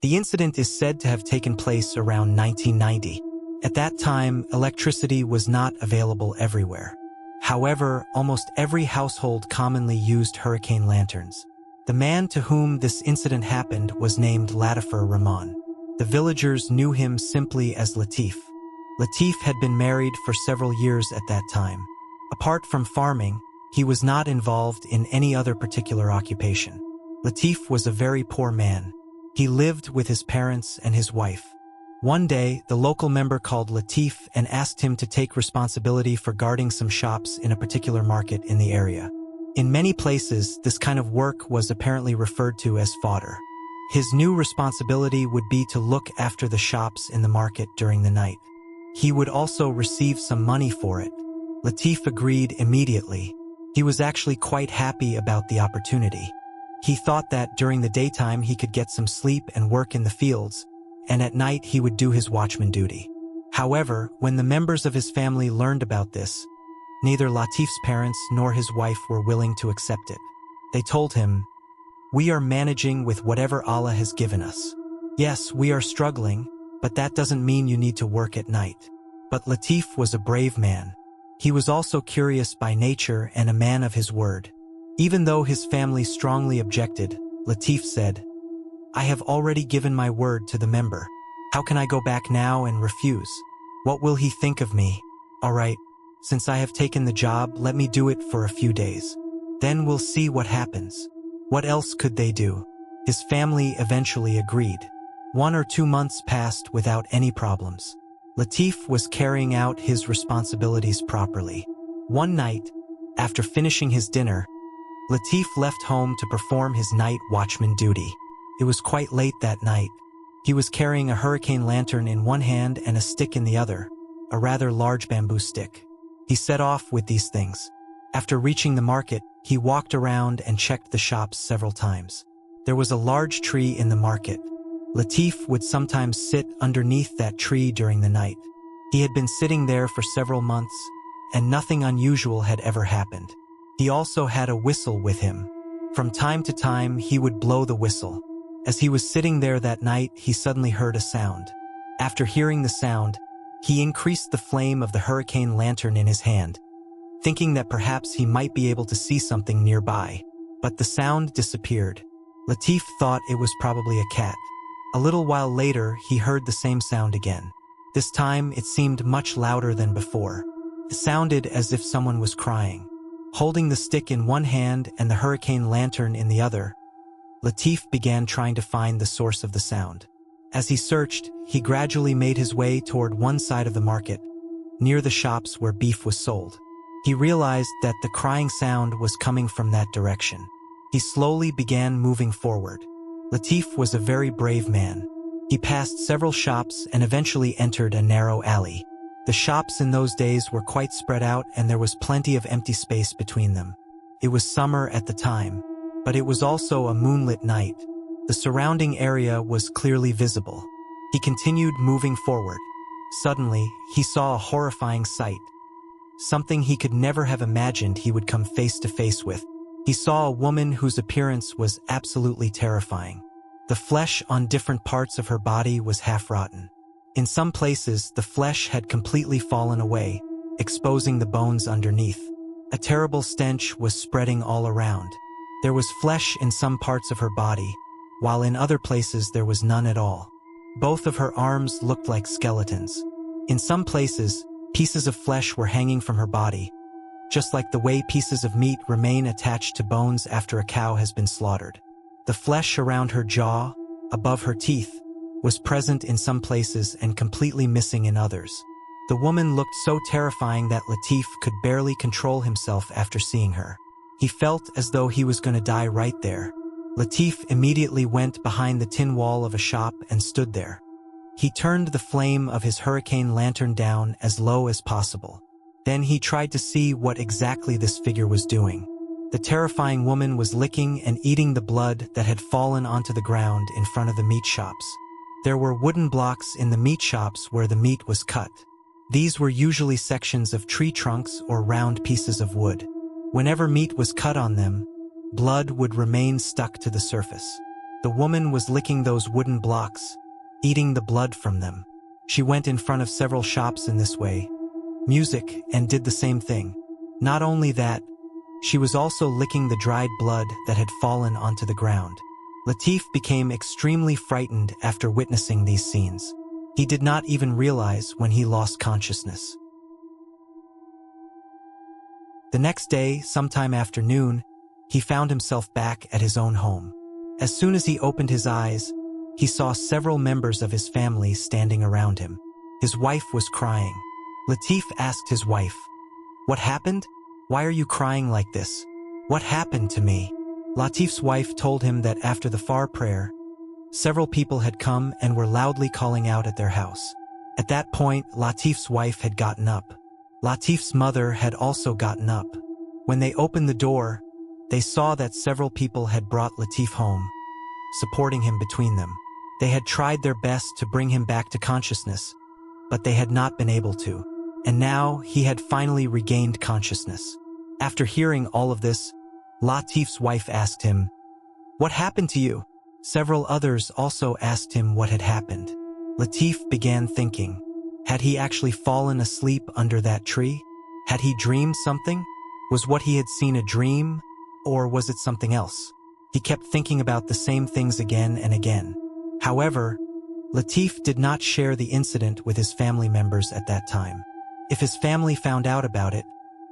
The incident is said to have taken place around 1990. At that time, electricity was not available everywhere. However, almost every household commonly used hurricane lanterns. The man to whom this incident happened was named Latif Rahman. The villagers knew him simply as Latif. Latif had been married for several years at that time. Apart from farming, he was not involved in any other particular occupation. Latif was a very poor man. He lived with his parents and his wife. One day, the local member called Latif and asked him to take responsibility for guarding some shops in a particular market in the area. In many places, this kind of work was apparently referred to as fodder. His new responsibility would be to look after the shops in the market during the night. He would also receive some money for it. Latif agreed immediately. He was actually quite happy about the opportunity. He thought that during the daytime he could get some sleep and work in the fields, and at night he would do his watchman duty. However, when the members of his family learned about this, neither Latif's parents nor his wife were willing to accept it. They told him, "We are managing with whatever Allah has given us. Yes, we are struggling, but that doesn't mean you need to work at night." But Latif was a brave man. He was also curious by nature and a man of his word. Even though his family strongly objected, Latif said, "I have already given my word to the member. How can I go back now and refuse? What will he think of me? All right, since I have taken the job, let me do it for a few days. Then we'll see what happens." What else could they do? His family eventually agreed. 1 or 2 months passed without any problems. Latif was carrying out his responsibilities properly. One night, after finishing his dinner, Latif left home to perform his night watchman duty. It was quite late that night. He was carrying a hurricane lantern in one hand and a stick in the other, a rather large bamboo stick. He set off with these things. After reaching the market, he walked around and checked the shops several times. There was a large tree in the market. Latif would sometimes sit underneath that tree during the night. He had been sitting there for several months, and nothing unusual had ever happened. He also had a whistle with him. From time to time, he would blow the whistle. As he was sitting there that night, he suddenly heard a sound. After hearing the sound, he increased the flame of the hurricane lantern in his hand, thinking that perhaps he might be able to see something nearby. But the sound disappeared. Latif thought it was probably a cat. A little while later, he heard the same sound again. This time, it seemed much louder than before. It sounded as if someone was crying. Holding the stick in one hand and the hurricane lantern in the other, Latif began trying to find the source of the sound. As he searched, he gradually made his way toward one side of the market, near the shops where beef was sold. He realized that the crying sound was coming from that direction. He slowly began moving forward. Latif was a very brave man. He passed several shops and eventually entered a narrow alley. The shops in those days were quite spread out and there was plenty of empty space between them. It was summer at the time, but it was also a moonlit night. The surrounding area was clearly visible. He continued moving forward. Suddenly, he saw a horrifying sight. Something he could never have imagined he would come face to face with. He saw a woman whose appearance was absolutely terrifying. The flesh on different parts of her body was half-rotten. In some places, the flesh had completely fallen away, exposing the bones underneath. A terrible stench was spreading all around. There was flesh in some parts of her body, while in other places there was none at all. Both of her arms looked like skeletons. In some places, pieces of flesh were hanging from her body, just like the way pieces of meat remain attached to bones after a cow has been slaughtered. The flesh around her jaw, above her teeth, was present in some places and completely missing in others. The woman looked so terrifying that Latif could barely control himself after seeing her. He felt as though he was going to die right there. Latif immediately went behind the tin wall of a shop and stood there. He turned the flame of his hurricane lantern down as low as possible. Then he tried to see what exactly this figure was doing. The terrifying woman was licking and eating the blood that had fallen onto the ground in front of the meat shops. There were wooden blocks in the meat shops where the meat was cut. These were usually sections of tree trunks or round pieces of wood. Whenever meat was cut on them, blood would remain stuck to the surface. The woman was licking those wooden blocks, eating the blood from them. She went in front of several shops in this way, music, and did the same thing. Not only that, she was also licking the dried blood that had fallen onto the ground. Latif became extremely frightened after witnessing these scenes. He did not even realize when he lost consciousness. The next day, sometime after noon, he found himself back at his own home. As soon as he opened his eyes, he saw several members of his family standing around him. His wife was crying. Latif asked his wife, "What happened? Why are you crying like this? What happened to me?" Latif's wife told him that after the Far prayer, several people had come and were loudly calling out at their house. At that point, Latif's wife had gotten up. Latif's mother had also gotten up. When they opened the door, they saw that several people had brought Latif home, supporting him between them. They had tried their best to bring him back to consciousness, but they had not been able to. And now he had finally regained consciousness. After hearing all of this, Latif's wife asked him, "What happened to you?" Several others also asked him what had happened. Latif began thinking, had he actually fallen asleep under that tree? Had he dreamed something? Was what he had seen a dream, or was it something else? He kept thinking about the same things again and again. However, Latif did not share the incident with his family members at that time. If his family found out about it,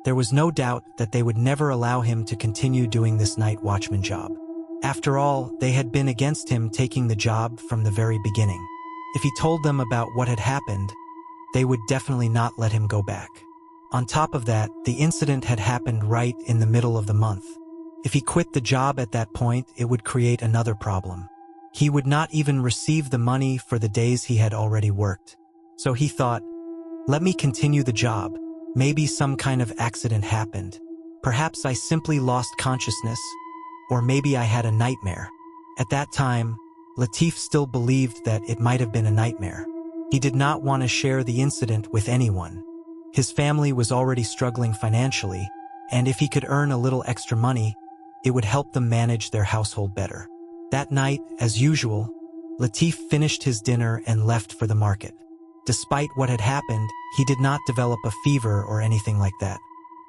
there was no doubt that they would never allow him to continue doing this night watchman job. After all, they had been against him taking the job from the very beginning. If he told them about what had happened, they would definitely not let him go back. On top of that, the incident had happened right in the middle of the month. If he quit the job at that point, it would create another problem. He would not even receive the money for the days he had already worked. So he thought, let me continue the job. Maybe some kind of accident happened. Perhaps I simply lost consciousness, or maybe I had a nightmare. At that time, Latif still believed that it might have been a nightmare. He did not want to share the incident with anyone. His family was already struggling financially, and if he could earn a little extra money, it would help them manage their household better. That night, as usual, Latif finished his dinner and left for the market. Despite what had happened, he did not develop a fever or anything like that.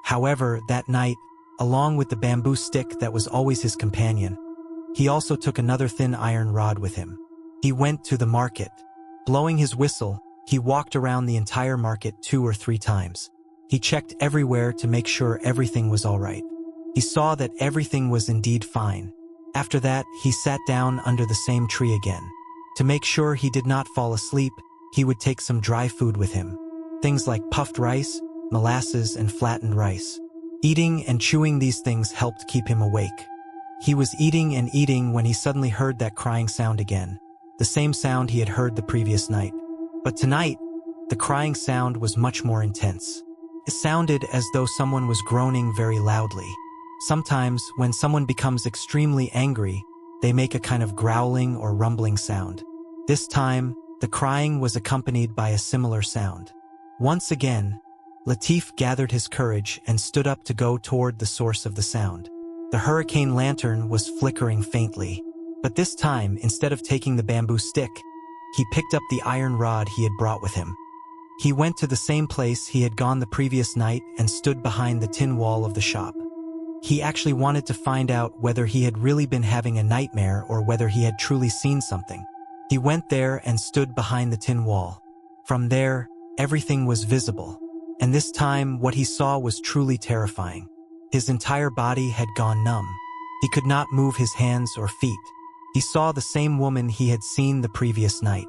However, that night, along with the bamboo stick that was always his companion, he also took another thin iron rod with him. He went to the market. Blowing his whistle, he walked around the entire market 2 or 3 times. He checked everywhere to make sure everything was all right. He saw that everything was indeed fine. After that, he sat down under the same tree again. To make sure he did not fall asleep, he would take some dry food with him. Things like puffed rice, molasses, and flattened rice. Eating and chewing these things helped keep him awake. He was eating and eating when he suddenly heard that crying sound again, the same sound he had heard the previous night. But tonight, the crying sound was much more intense. It sounded as though someone was groaning very loudly. Sometimes, when someone becomes extremely angry, they make a kind of growling or rumbling sound. This time, the crying was accompanied by a similar sound. Once again, Latif gathered his courage and stood up to go toward the source of the sound. The hurricane lantern was flickering faintly, but this time, instead of taking the bamboo stick, he picked up the iron rod he had brought with him. He went to the same place he had gone the previous night and stood behind the tin wall of the shop. He actually wanted to find out whether he had really been having a nightmare or whether he had truly seen something. He went there and stood behind the tin wall. From there, everything was visible, and this time what he saw was truly terrifying. His entire body had gone numb. He could not move his hands or feet. He saw the same woman he had seen the previous night.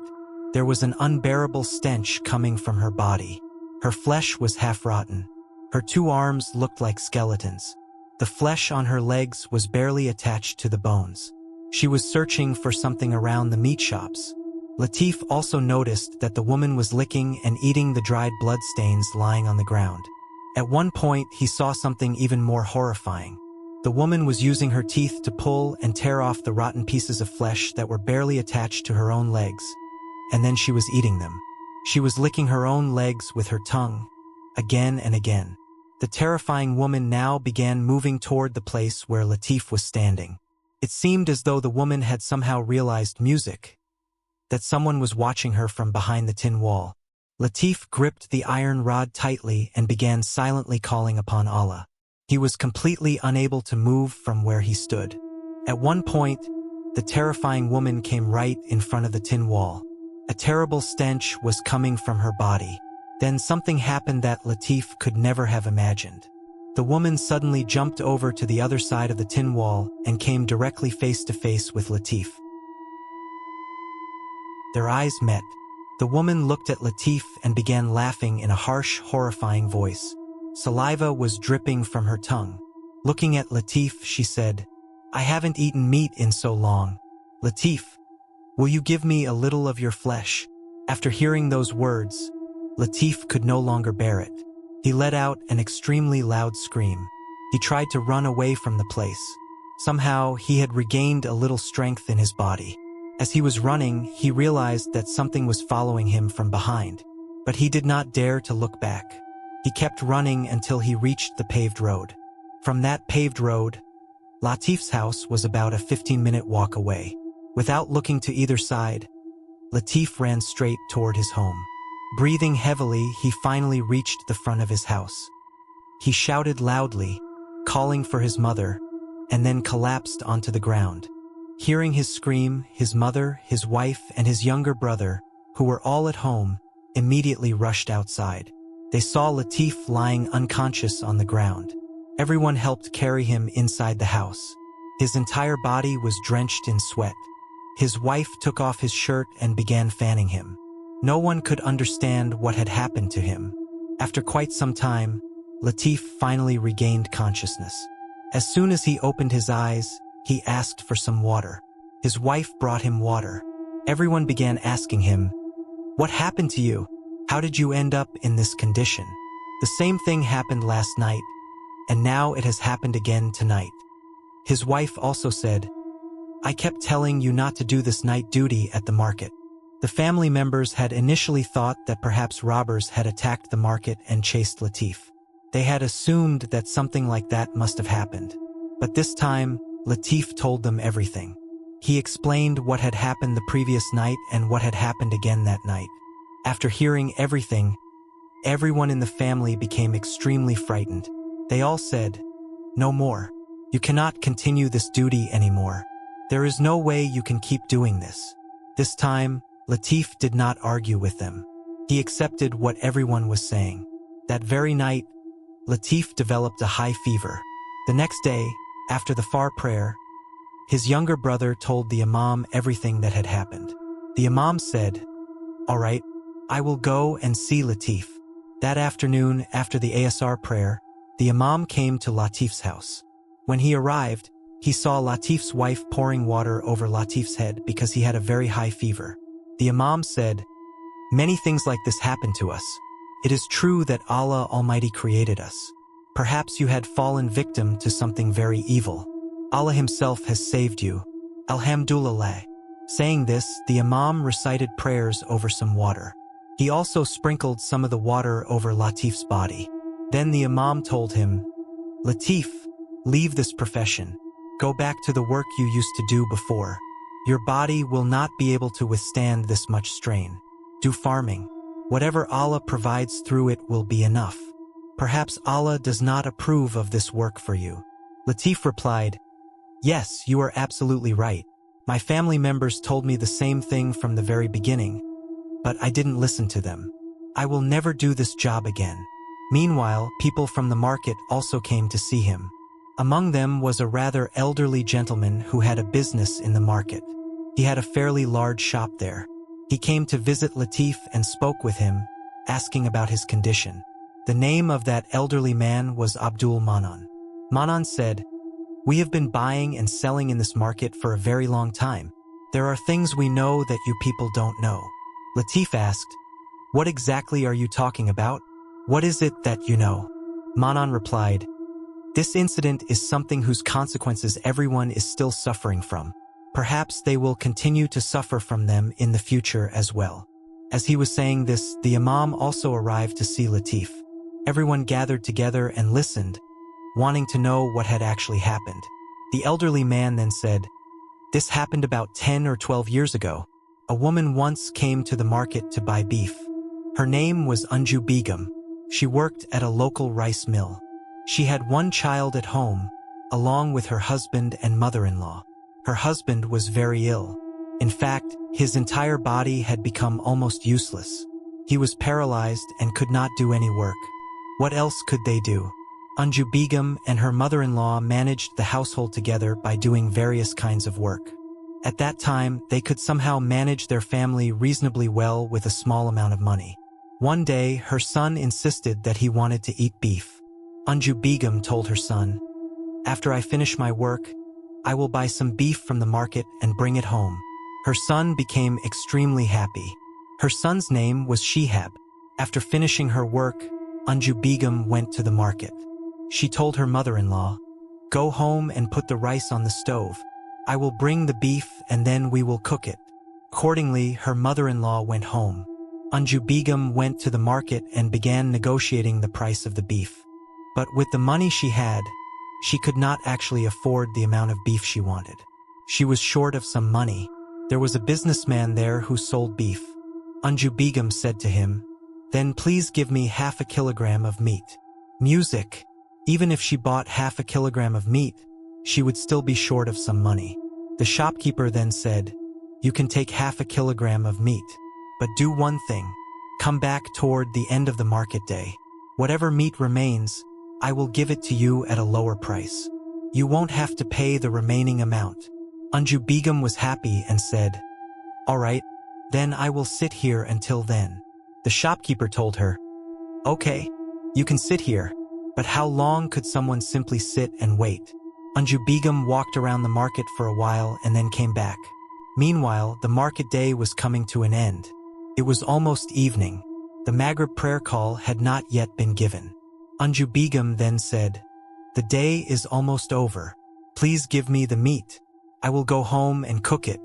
There was an unbearable stench coming from her body. Her flesh was half rotten. Her 2 arms looked like skeletons. The flesh on her legs was barely attached to the bones. She was searching for something around the meat shops. Latif also noticed that the woman was licking and eating the dried blood stains lying on the ground. At one point, he saw something even more horrifying. The woman was using her teeth to pull and tear off the rotten pieces of flesh that were barely attached to her own legs, and then she was eating them. She was licking her own legs with her tongue, again and again. The terrifying woman now began moving toward the place where Latif was standing. It seemed as though the woman had somehow realized music, that someone was watching her from behind the tin wall. Latif gripped the iron rod tightly and began silently calling upon Allah. He was completely unable to move from where he stood. At one point, the terrifying woman came right in front of the tin wall. A terrible stench was coming from her body. Then something happened that Latif could never have imagined. The woman suddenly jumped over to the other side of the tin wall and came directly face to face with Latif. Their eyes met. The woman looked at Latif and began laughing in a harsh, horrifying voice. Saliva was dripping from her tongue. Looking at Latif, she said, "I haven't eaten meat in so long. Latif, will you give me a little of your flesh?" After hearing those words, Latif could no longer bear it. He let out an extremely loud scream. He tried to run away from the place. Somehow, he had regained a little strength in his body. As he was running, he realized that something was following him from behind. But he did not dare to look back. He kept running until he reached the paved road. From that paved road, Latif's house was about a 15-minute walk away. Without looking to either side, Latif ran straight toward his home. Breathing heavily, he finally reached the front of his house. He shouted loudly, calling for his mother, and then collapsed onto the ground. Hearing his scream, his mother, his wife, and his younger brother, who were all at home, immediately rushed outside. They saw Latif lying unconscious on the ground. Everyone helped carry him inside the house. His entire body was drenched in sweat. His wife took off his shirt and began fanning him. No one could understand what had happened to him. After quite some time, Latif finally regained consciousness. As soon as he opened his eyes, he asked for some water. His wife brought him water. Everyone began asking him, "What happened to you? How did you end up in this condition?" The same thing happened last night, and now it has happened again tonight. His wife also said, "I kept telling you not to do this night duty at the market." The family members had initially thought that perhaps robbers had attacked the market and chased Latif. They had assumed that something like that must have happened. But this time, Latif told them everything. He explained what had happened the previous night and what had happened again that night. After hearing everything, everyone in the family became extremely frightened. They all said, "No more. You cannot continue this duty anymore. There is no way you can keep doing this." This time, Latif did not argue with them. He accepted what everyone was saying. That very night, Latif developed a high fever. The next day, after the Far prayer, his younger brother told the Imam everything that had happened. The Imam said, "All right, I will go and see Latif." That afternoon, after the Asr prayer, the Imam came to Latif's house. When he arrived, he saw Latif's wife pouring water over Latif's head because he had a very high fever. The Imam said, "Many things like this happen to us. It is true that Allah Almighty created us. Perhaps you had fallen victim to something very evil. Allah Himself has saved you. Alhamdulillah." Saying this, the Imam recited prayers over some water. He also sprinkled some of the water over Latif's body. Then the Imam told him, "Latif, leave this profession. Go back to the work you used to do before. Your body will not be able to withstand this much strain. Do farming. Whatever Allah provides through it will be enough. Perhaps Allah does not approve of this work for you." Latif replied, "Yes, you are absolutely right. My family members told me the same thing from the very beginning, but I didn't listen to them. I will never do this job again." Meanwhile, people from the market also came to see him. Among them was a rather elderly gentleman who had a business in the market. He had a fairly large shop there. He came to visit Latif and spoke with him, asking about his condition. The name of that elderly man was Abdul Manan. Manan said, "We have been buying and selling in this market for a very long time. There are things we know that you people don't know." Latif asked, "What exactly are you talking about? What is it that you know?" Manan replied, "This incident is something whose consequences everyone is still suffering from. Perhaps they will continue to suffer from them in the future as well." As he was saying this, the Imam also arrived to see Latif. Everyone gathered together and listened, wanting to know what had actually happened. The elderly man then said, "This happened about 10 or 12 years ago. A woman once came to the market to buy beef. Her name was Anju Begum. She worked at a local rice mill. She had one child at home, along with her husband and mother-in-law. Her husband was very ill. In fact, his entire body had become almost useless. He was paralyzed and could not do any work. What else could they do? Anju Begum and her mother-in-law managed the household together by doing various kinds of work. At that time, they could somehow manage their family reasonably well with a small amount of money. One day, her son insisted that he wanted to eat beef. Anju Begum told her son, "After I finish my work, I will buy some beef from the market and bring it home." Her son became extremely happy. Her son's name was Shihab. After finishing her work, Anju Begum went to the market. She told her mother-in-law, "Go home and put the rice on the stove. I will bring the beef and then we will cook it." Accordingly, her mother-in-law went home. Anju Begum went to the market and began negotiating the price of the beef. But with the money she had, she could not actually afford the amount of beef she wanted. She was short of some money. There was a businessman there who sold beef. Anju Begum said to him, "Then please give me half a kilogram of meat." Music. Even if she bought half a kilogram of meat, she would still be short of some money. The shopkeeper then said, "You can take half a kilogram of meat, but do one thing. Come back toward the end of the market day. Whatever meat remains, I will give it to you at a lower price. You won't have to pay the remaining amount." Anju Begum was happy and said, "All right, then I will sit here until then." The shopkeeper told her, "Okay, you can sit here, but how long could someone simply sit and wait?" Anju Begum walked around the market for a while and then came back. Meanwhile, the market day was coming to an end. It was almost evening. The Maghrib prayer call had not yet been given. Anju Begum then said, "The day is almost over. Please give me the meat. I will go home and cook it.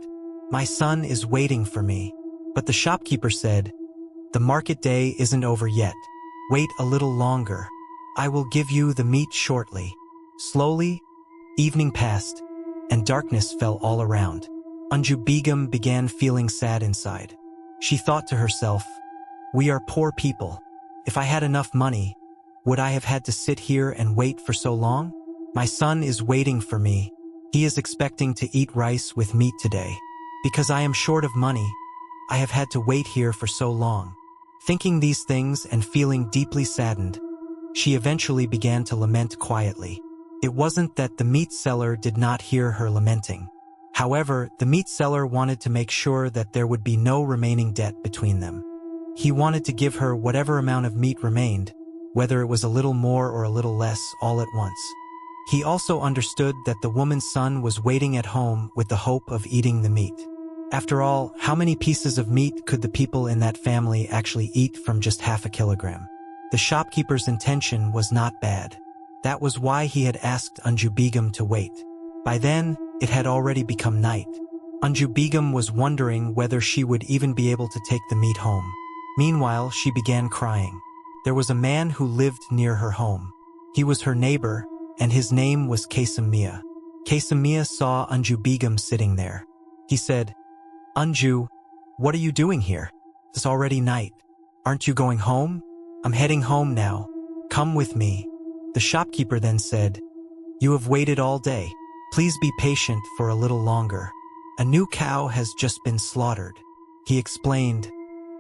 My son is waiting for me." But the shopkeeper said, "The market day isn't over yet. Wait a little longer. I will give you the meat shortly." Slowly, evening passed, and darkness fell all around. Anju Begum began feeling sad inside. She thought to herself, "We are poor people. If I had enough money, would I have had to sit here and wait for so long? My son is waiting for me. He is expecting to eat rice with meat today. Because I am short of money, I have had to wait here for so long." Thinking these things and feeling deeply saddened, she eventually began to lament quietly. It wasn't that the meat seller did not hear her lamenting. However, the meat seller wanted to make sure that there would be no remaining debt between them. He wanted to give her whatever amount of meat remained, whether it was a little more or a little less, all at once. He also understood that the woman's son was waiting at home with the hope of eating the meat. After all, how many pieces of meat could the people in that family actually eat from just half a kilogram? The shopkeeper's intention was not bad. That was why he had asked Anju Begum to wait. By then, it had already become night. Anju Begum was wondering whether she would even be able to take the meat home. Meanwhile, she began crying. There was a man who lived near her home. He was her neighbor, and his name was Kasim. Kasim saw Anju Begum sitting there. He said, "Anju, what are you doing here? It's already night. Aren't you going home? I'm heading home now. Come with me." The shopkeeper then said, "You have waited all day. Please be patient for a little longer. A new cow has just been slaughtered." He explained,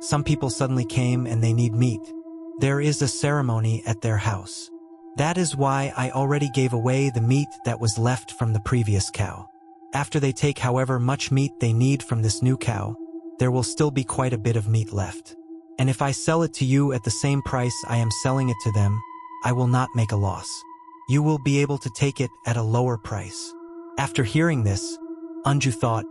"Some people suddenly came and they need meat. There is a ceremony at their house. That is why I already gave away the meat that was left from the previous cow. After they take however much meat they need from this new cow, there will still be quite a bit of meat left. And if I sell it to you at the same price I am selling it to them, I will not make a loss. You will be able to take it at a lower price." After hearing this, Anju thought,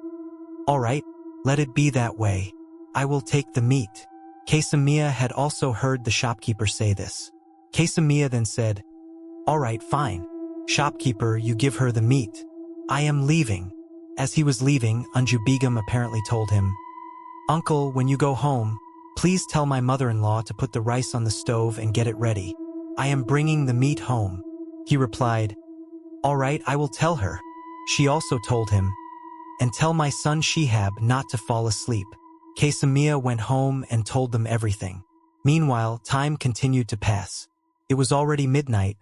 "All right, let it be that way. I will take the meat." Kasimia had also heard the shopkeeper say this. Kasimia then said, "All right, fine. Shopkeeper, you give her the meat. I am leaving." As he was leaving, Anju Begum apparently told him, "Uncle, when you go home, please tell my mother-in-law to put the rice on the stove and get it ready. I am bringing the meat home." He replied, "All right, I will tell her." She also told him, "And tell my son Shihab not to fall asleep." Kasamia went home and told them everything. Meanwhile, time continued to pass. It was already midnight,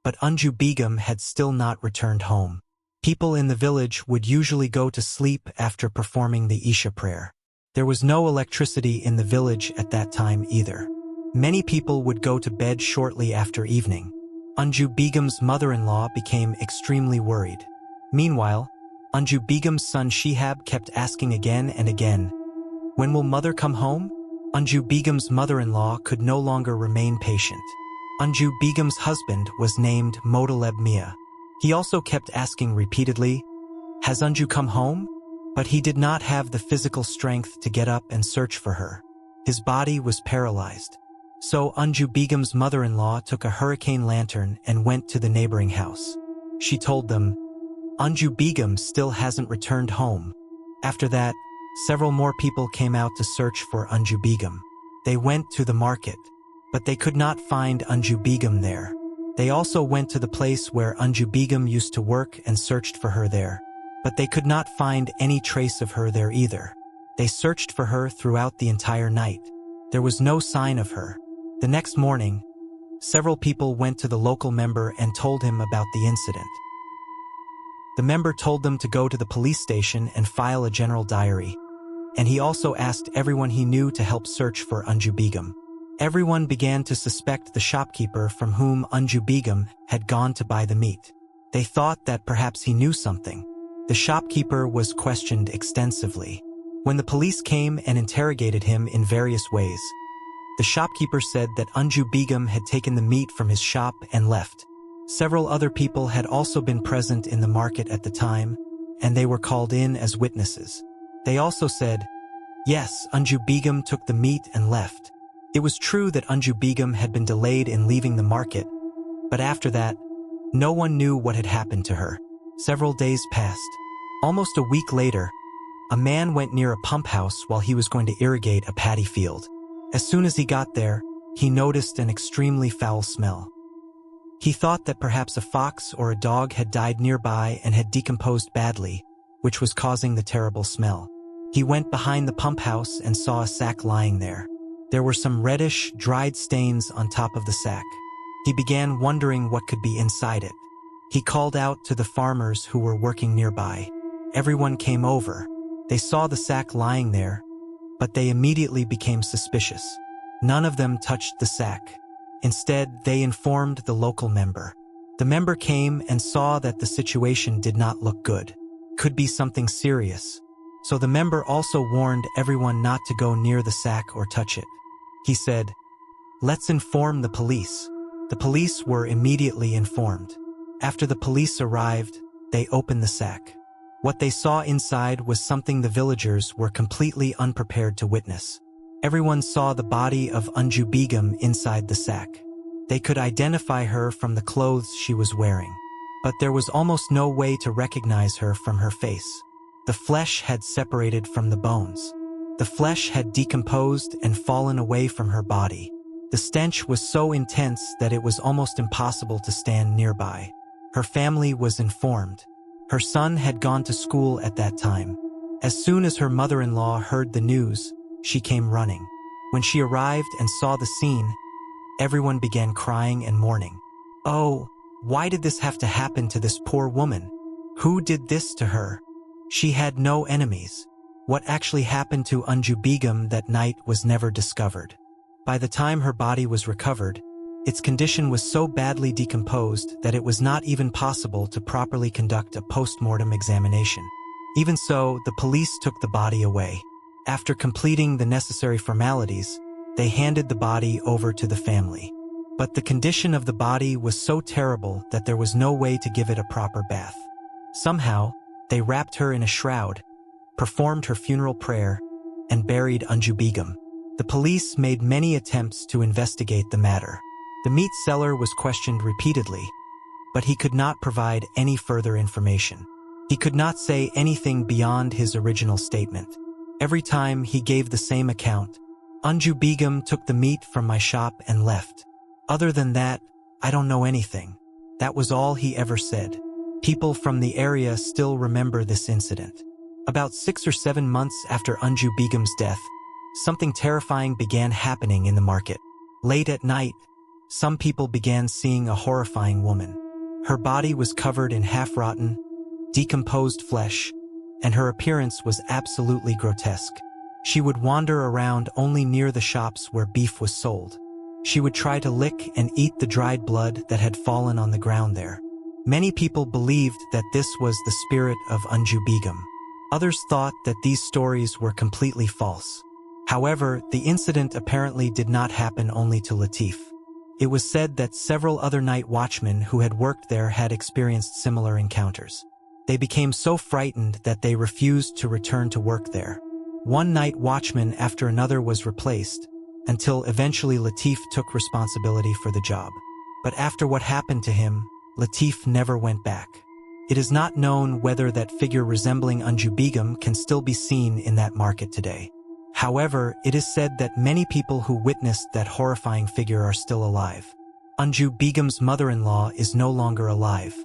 but Anju Begum had still not returned home. People in the village would usually go to sleep after performing the Isha prayer. There was no electricity in the village at that time either. Many people would go to bed shortly after evening. Anju Begum's mother-in-law became extremely worried. Meanwhile, Anju Begum's son Shihab kept asking again and again, "When will mother come home?" Anju Begum's mother-in-law could no longer remain patient. Anju Begum's husband was named Motaleb Mia. He also kept asking repeatedly, "Has Anju come home?" But he did not have the physical strength to get up and search for her. His body was paralyzed. So Anju Begum's mother-in-law took a hurricane lantern and went to the neighboring house. She told them, "Anju Begum still hasn't returned home." After that, several more people came out to search for Anju Begum. They went to the market, but they could not find Anju Begum there. They also went to the place where Anju Begum used to work and searched for her there, but they could not find any trace of her there either. They searched for her throughout the entire night. There was no sign of her. The next morning, several people went to the local member and told him about the incident. The member told them to go to the police station and file a general diary, and he also asked everyone he knew to help search for Anju Begum. Everyone began to suspect the shopkeeper from whom Anju Begum had gone to buy the meat. They thought that perhaps he knew something. The shopkeeper was questioned extensively. When the police came and interrogated him in various ways, the shopkeeper said that Anju Begum had taken the meat from his shop and left. Several other people had also been present in the market at the time, and they were called in as witnesses. They also said, yes, Anju Begum took the meat and left. It was true that Anju Begum had been delayed in leaving the market, but after that, no one knew what had happened to her. Several days passed. Almost a week later, a man went near a pump house while he was going to irrigate a paddy field. As soon as he got there, he noticed an extremely foul smell. He thought that perhaps a fox or a dog had died nearby and had decomposed badly, which was causing the terrible smell. He went behind the pump house and saw a sack lying there. There were some reddish, dried stains on top of the sack. He began wondering what could be inside it. He called out to the farmers who were working nearby. Everyone came over. They saw the sack lying there, but they immediately became suspicious. None of them touched the sack. Instead, they informed the local member. The member came and saw that the situation did not look good. Could be something serious. So the member also warned everyone not to go near the sack or touch it. He said, "Let's inform the police." The police were immediately informed. After the police arrived, they opened the sack. What they saw inside was something the villagers were completely unprepared to witness. Everyone saw the body of Anju Begum inside the sack. They could identify her from the clothes she was wearing, but there was almost no way to recognize her from her face. The flesh had separated from the bones. The flesh had decomposed and fallen away from her body. The stench was so intense that it was almost impossible to stand nearby. Her family was informed. Her son had gone to school at that time. As soon as her mother-in-law heard the news, she came running. When she arrived and saw the scene, everyone began crying and mourning. Oh, why did this have to happen to this poor woman? Who did this to her? She had no enemies. What actually happened to Anju Begum that night was never discovered. By the time her body was recovered, its condition was so badly decomposed that it was not even possible to properly conduct a post-mortem examination. Even so, the police took the body away. After completing the necessary formalities, they handed the body over to the family. But the condition of the body was so terrible that there was no way to give it a proper bath. Somehow, they wrapped her in a shroud, performed her funeral prayer, and buried Anju Begum. The police made many attempts to investigate the matter. The meat seller was questioned repeatedly, but he could not provide any further information. He could not say anything beyond his original statement. Every time he gave the same account, Anju Begum took the meat from my shop and left. Other than that, I don't know anything. That was all he ever said. People from the area still remember this incident. About 6 or 7 months after Anju Begum's death, something terrifying began happening in the market. Late at night, some people began seeing a horrifying woman. Her body was covered in half-rotten, decomposed flesh, and her appearance was absolutely grotesque. She would wander around only near the shops where beef was sold. She would try to lick and eat the dried blood that had fallen on the ground there. Many people believed that this was the spirit of Anju Begum. Others thought that these stories were completely false. However, the incident apparently did not happen only to Latif. It was said that several other night watchmen who had worked there had experienced similar encounters. They became so frightened that they refused to return to work there. One night watchman after another was replaced, until eventually Latif took responsibility for the job. But after what happened to him, Latif never went back. It is not known whether that figure resembling Anju Begum can still be seen in that market today. However, it is said that many people who witnessed that horrifying figure are still alive. Anju Begum's mother-in-law is no longer alive.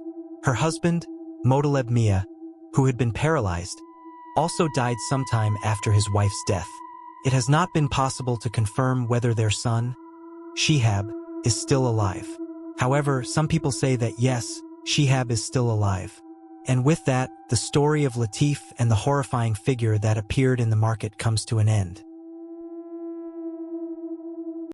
Her husband, Motaleb Mia, who had been paralyzed, also died sometime after his wife's death. It has not been possible to confirm whether their son, Shihab, is still alive. However, some people say that yes, Shihab is still alive. And with that, the story of Latif and the horrifying figure that appeared in the market comes to an end.